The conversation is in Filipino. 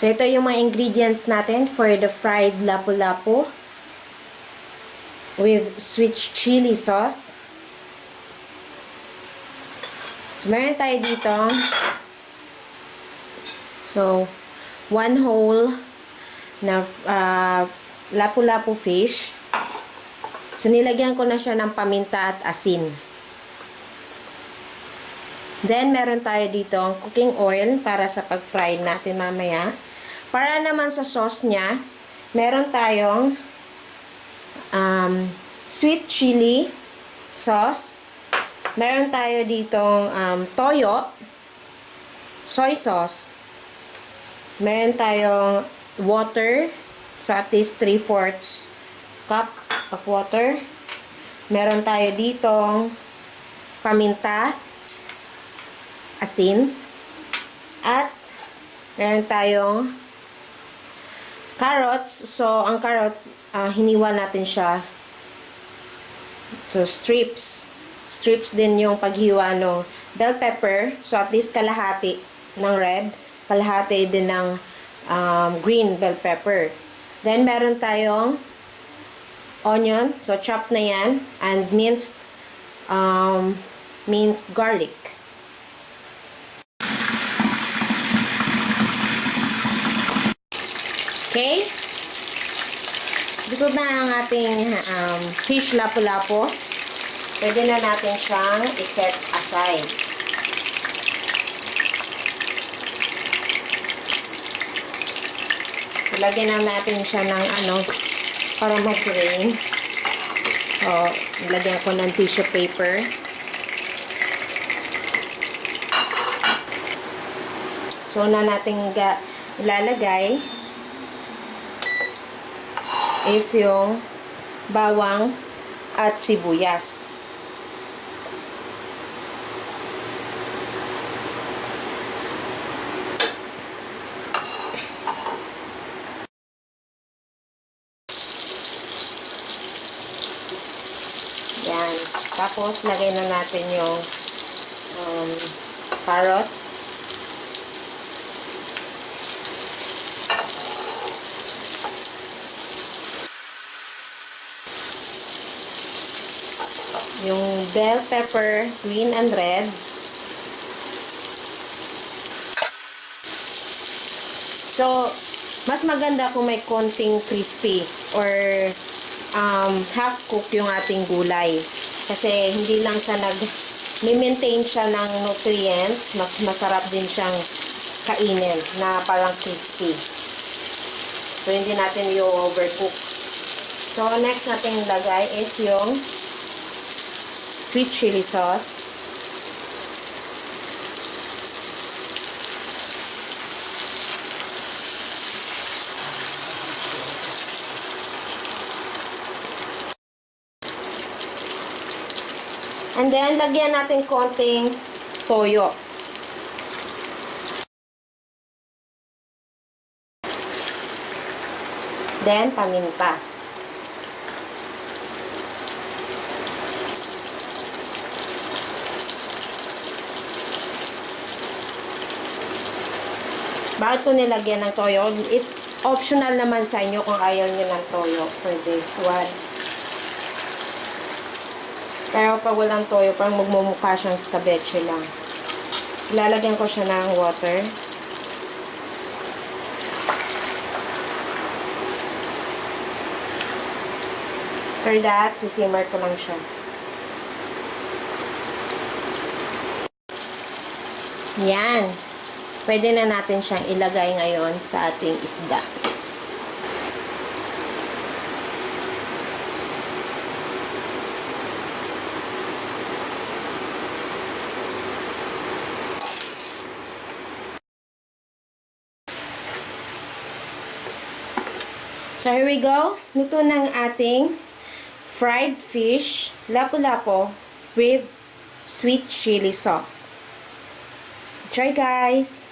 So, ito yung mga ingredients natin for the fried lapu-lapu with sweet chili sauce. So, meron tayo dito. So, 1 whole na lapu-lapu fish. So, nilagyan ko na siya ng paminta at asin. Then, meron tayo dito cooking oil para sa pag-fry natin mamaya. Para naman sa sauce niya, meron tayong sweet chili sauce. Meron tayo ditong toyo, soy sauce. Meron tayong water. So, at least 3/4 cup of water. Meron tayo ditong paminta, asin, at meron tayong carrots. So, ang carrots, hiniwa natin siya to strips. Strips din yung paghiwa ng bell pepper. So, at least kalahati ng red, kalahati din ng green bell pepper. Then, meron tayong onion. So, chopped na yan. And minced garlic. Okay? Dito na ang ating fish lapu-lapu. Pwede na natin siyang i-set aside. Lagyan na natin siya ng para mag-drain. So, lagyan ko ng tissue paper. So, na natin ilalagay is yung bawang at sibuyas. Yan. Tapos, lagay na natin yung carrots. Yung bell pepper, green and red. So, mas maganda kung may konting crispy or half cook yung ating gulay. Kasi hindi lang siya maintain siya ng nutrients, mas masarap din siyang kainin na parang crispy. So, hindi natin i-overcook. So, next natin lagay is yung sweet chili sauce. And then, lagyan natin konting toyo. Then, paminta. Bakit ko nilagyan ng toyo? Optional naman sa inyo kung ayaw nyo ng toyo for this one. Pero pag walang toyo, parang magmumukha siyang scabeche lang. Ilalagyan ko siya ng water. For that, sisimmer ko lang siya. Yan. Pwede na natin siyang ilagay ngayon sa ating isda. So, here we go. Luto ng ating fried fish lapu-lapu with sweet chili sauce. Try, guys!